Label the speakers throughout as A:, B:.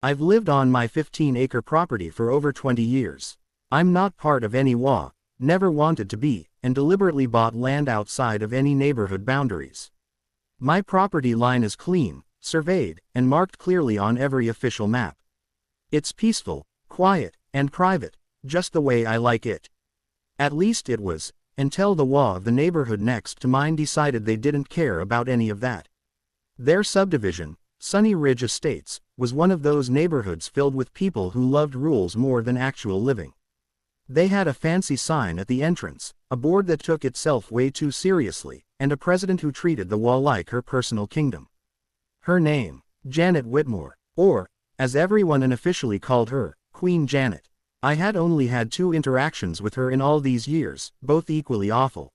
A: I've lived on my 15-acre property for over 20 years. I'm not part of any HOA, never wanted to be, and deliberately bought land outside of any neighborhood boundaries. My property line is clean, surveyed, and marked clearly on every official map. It's peaceful, quiet, and private, just the way I like it. At least it was, until the HOA of the neighborhood next to mine decided they didn't care about any of that. Their subdivision, Sunny Ridge Estates, was one of those neighborhoods filled with people who loved rules more than actual living. They had a fancy sign at the entrance, a board that took itself way too seriously, and a president who treated the HOA like her personal kingdom. Her name, Janet Whitmore, or, as everyone unofficially called her, Queen Janet. I had only had 2 interactions with her in all these years, both equally awful.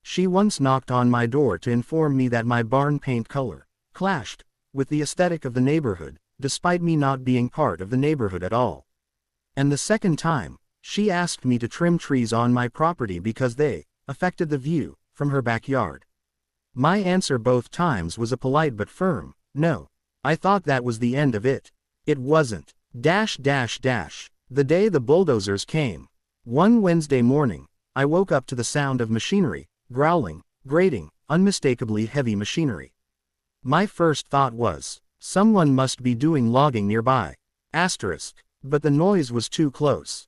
A: She once knocked on my door to inform me that my barn paint color clashed with the aesthetic of the neighborhood, despite me not being part of the neighborhood at all. And the second time, she asked me to trim trees on my property because they affected the view from her backyard. My answer both times was a polite but firm no. I thought that was the end of it. It wasn't. The day the bulldozers came. One Wednesday morning, I woke up to the sound of machinery, growling, grating, unmistakably heavy machinery. My first thought was, someone must be doing logging nearby. But the noise was too close.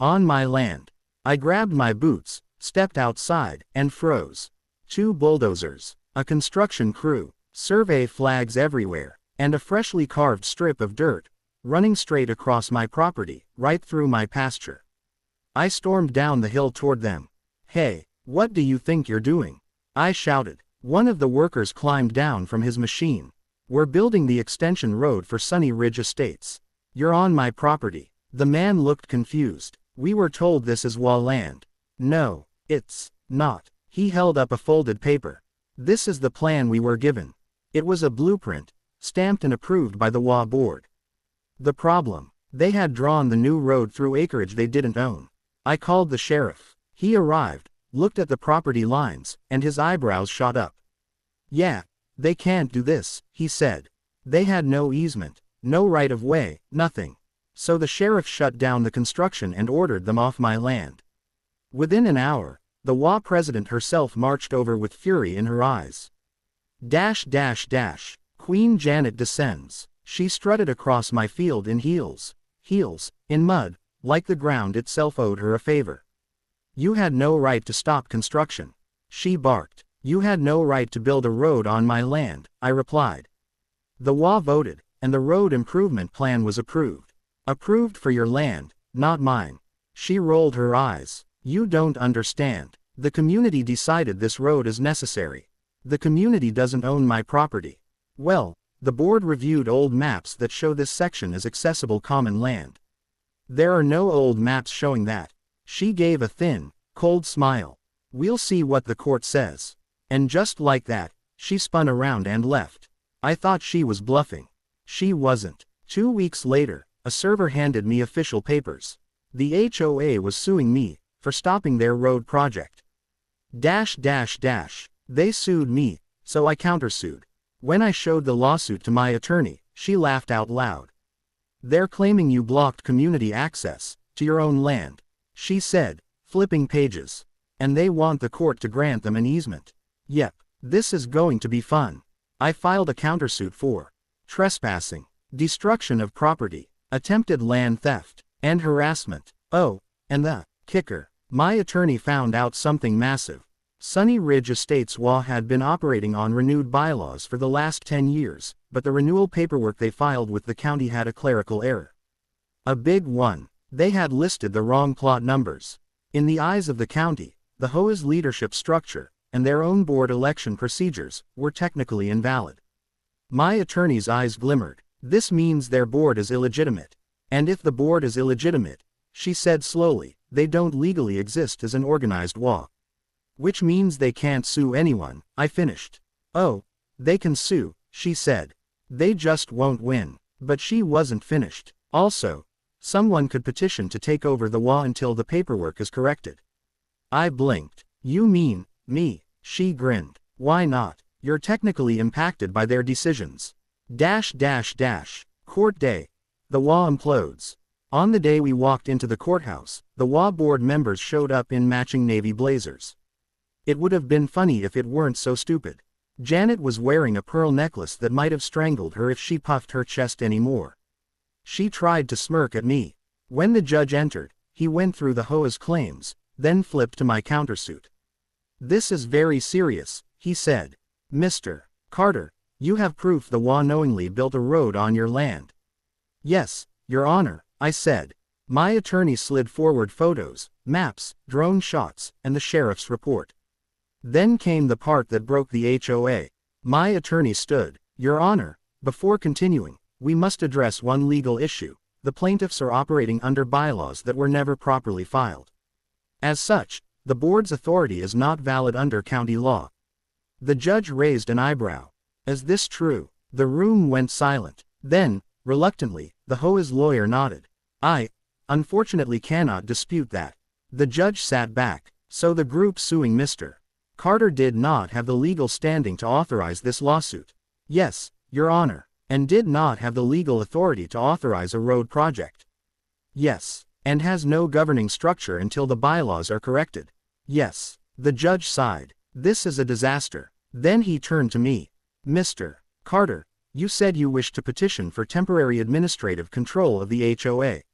A: On my land. I grabbed my boots, stepped outside, and froze. 2 bulldozers, a construction crew, survey flags everywhere, and a freshly carved strip of dirt, running straight across my property, right through my pasture. I stormed down the hill toward them. "Hey, what do you think you're doing?" I shouted. One of the workers climbed down from his machine. "We're building the extension road for Sunny Ridge Estates. You're on my property." The man looked confused. "We were told this is HOA land." "No, it's not." He held up a folded paper. "This is the plan we were given." It was a blueprint, stamped and approved by the HOA board. The problem: they had drawn the new road through acreage they didn't own. I called the sheriff. He arrived, looked at the property lines, and his eyebrows shot up. "Yeah, they can't do this," he said. "They had no easement, no right of way, nothing." So the sheriff shut down the construction and ordered them off my land. Within an hour, the HOA president herself marched over with fury in her eyes. Queen Janet descends. She strutted across my field in heels, in mud, like the ground itself owed her a favor. "You had no right to stop construction," she barked. "You had no right to build a road on my land," I replied. The HOA voted, and the road improvement plan was approved. "Approved for your land, not mine." She rolled her eyes. "You don't understand. The community decided this road is necessary. The community doesn't own my property." "Well, the board reviewed old maps that show this section as accessible common land. There are no old maps showing that." She gave a thin, cold smile. "We'll see what the court says." And just like that, she spun around and left. I thought she was bluffing. She wasn't. 2 weeks later, a server handed me official papers. The HOA was suing me for stopping their road project. They sued me, so I countersued. When I showed the lawsuit to my attorney, she laughed out loud. "They're claiming you blocked community access to your own land," she said, flipping pages. "And they want the court to grant them an easement. Yep, this is going to be fun." I filed a countersuit for trespassing, destruction of property, attempted land theft, and harassment. Oh, and the kicker: my attorney found out something massive. Sunny Ridge Estates HOA had been operating on renewed bylaws for the last 10 years, but the renewal paperwork they filed with the county had a clerical error. A big one. They had listed the wrong plot numbers. In the eyes of the county, the HOA's leadership structure, and their own board election procedures, were technically invalid. My attorney's eyes glimmered. "This means their board is illegitimate. And if the board is illegitimate," she said slowly, "they don't legally exist as an organized HOA. Which means they can't sue anyone," I finished. "Oh, they can sue," she said. "They just won't win." But she wasn't finished. "Also, someone could petition to take over the HOA until the paperwork is corrected." I blinked. "You mean me?" She grinned. "Why not? You're technically impacted by their decisions." Court day. The WA implodes. On the day we walked into the courthouse, the WA board members showed up in matching navy blazers. It would have been funny if it weren't so stupid. Janet was wearing a pearl necklace that might have strangled her if she puffed her chest anymore. She tried to smirk at me. When the judge entered, he went through the HOA's claims, then flipped to my countersuit. "This is very serious," he said. "Mr. Carter, you have proof the WA knowingly built a road on your land." "Yes, Your Honor," I said. My attorney slid forward photos, maps, drone shots, and the sheriff's report. Then came the part that broke the HOA. My attorney stood. "Your Honor, before continuing, we must address one legal issue. The plaintiffs are operating under bylaws that were never properly filed. As such, the board's authority is not valid under county law." The judge raised an eyebrow. "Is this true?" The room went silent. Then, reluctantly, the HOA's lawyer nodded. "I, unfortunately, cannot dispute that." The judge sat back. So the group suing Mr. Carter did not have the legal standing to authorize this lawsuit. "Yes, Your Honor." "And did not have the legal authority to authorize a road project." "Yes." "And has no governing structure until the bylaws are corrected." "Yes." The judge sighed. "This is a disaster." Then he turned to me. "Mr. Carter, you said you wished to petition for temporary administrative control of the HOA."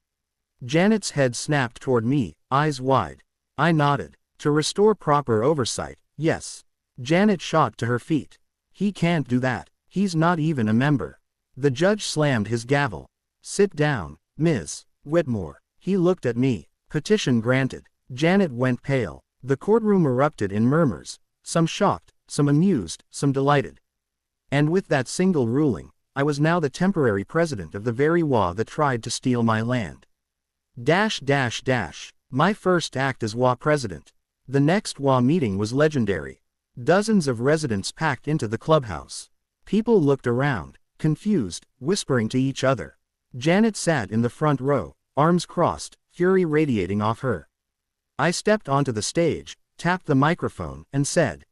A: Janet's head snapped toward me, eyes wide. I nodded. "To restore proper oversight, yes." Janet shot to her feet. "He can't do that. He's not even a member." The judge slammed his gavel. "Sit down, Ms. Whitmore." He looked at me. "Petition granted." Janet went pale. The courtroom erupted in murmurs, some shocked, some amused, some delighted. And with that single ruling, I was now the temporary president of the very WA that tried to steal my land. My first act as WA president. The next WA meeting was legendary. Dozens of residents packed into the clubhouse. People looked around, confused, whispering to each other. Janet sat in the front row, arms crossed, fury radiating off her. I stepped onto the stage, tapped the microphone, and said,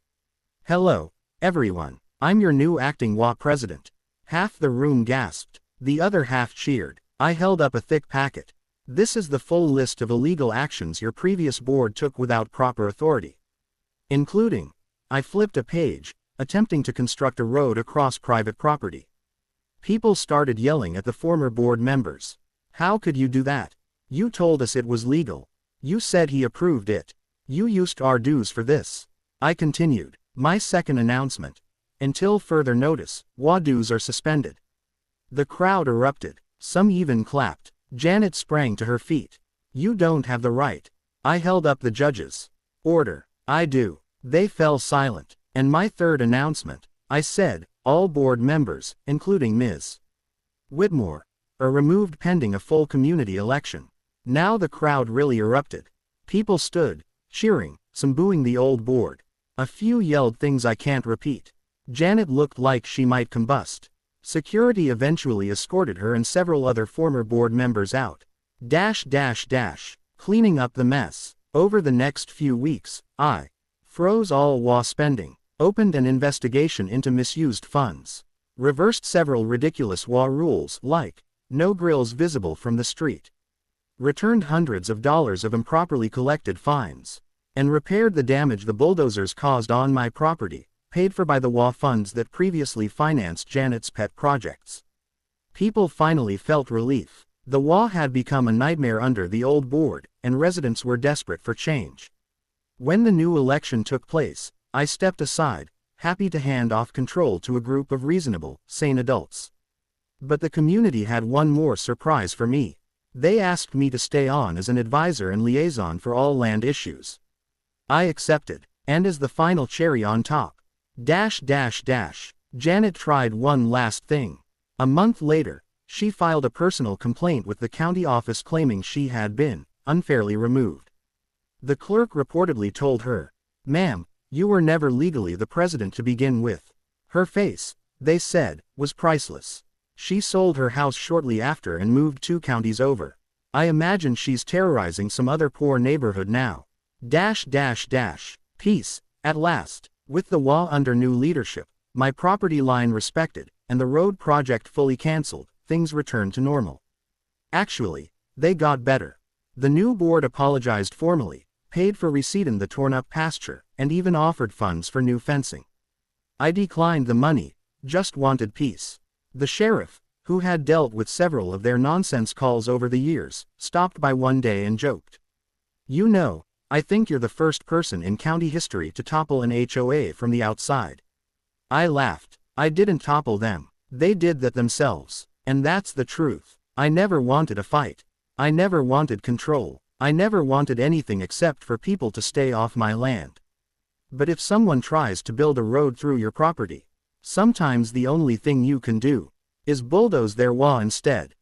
A: "Hello, everyone. I'm your new acting WA president." Half the room gasped. The other half cheered. I held up a thick packet. "This is the full list of illegal actions your previous board took without proper authority. Including." I flipped a page, attempting to construct a road across private property. People started yelling at the former board members. "How could you do that? You told us it was legal. You said he approved it. You used our dues for this." I continued. My second announcement. "Until further notice, WA dues are suspended." The crowd erupted. Some even clapped. Janet sprang to her feet. "You don't have the right." I held up the judges. "Order." "I do." They fell silent. And my third announcement. I said, "All board members, including Ms. Whitmore, are removed pending a full community election." Now the crowd really erupted. People stood, cheering, some booing the old board. A few yelled things I can't repeat. Janet looked like she might combust. Security eventually escorted her and several other former board members out. Cleaning up the mess. Over the next few weeks, I froze all WA spending, opened an investigation into misused funds, reversed several ridiculous WA rules like no grills visible from the street, returned hundreds of dollars of improperly collected fines, and repaired the damage the bulldozers caused on my property, paid for by the WA funds that previously financed Janet's pet projects. People finally felt relief. The WA had become a nightmare under the old board, and residents were desperate for change. When the new election took place, I stepped aside, happy to hand off control to a group of reasonable, sane adults. But the community had one more surprise for me. They asked me to stay on as an advisor and liaison for all land issues. I accepted, and as the final cherry on top, Janet tried one last thing. A month later, she filed a personal complaint with the county office claiming she had been unfairly removed. The clerk reportedly told her, "Ma'am, you were never legally the president to begin with." Her face, they said, was priceless. She sold her house shortly after and moved 2 counties over. I imagine she's terrorizing some other poor neighborhood now. Peace, at last. With the WA under new leadership, my property line respected, and the road project fully cancelled, things returned to normal. Actually, they got better. The new board apologized formally, paid for reseeding the torn-up pasture, and even offered funds for new fencing. I declined the money, just wanted peace. The sheriff, who had dealt with several of their nonsense calls over the years, stopped by one day and joked. "You know, I think you're the first person in county history to topple an HOA from the outside." I laughed. I didn't topple them. They did that themselves. And that's the truth. I never wanted a fight. I never wanted control. I never wanted anything except for people to stay off my land. But if someone tries to build a road through your property, sometimes the only thing you can do is bulldoze their wall instead.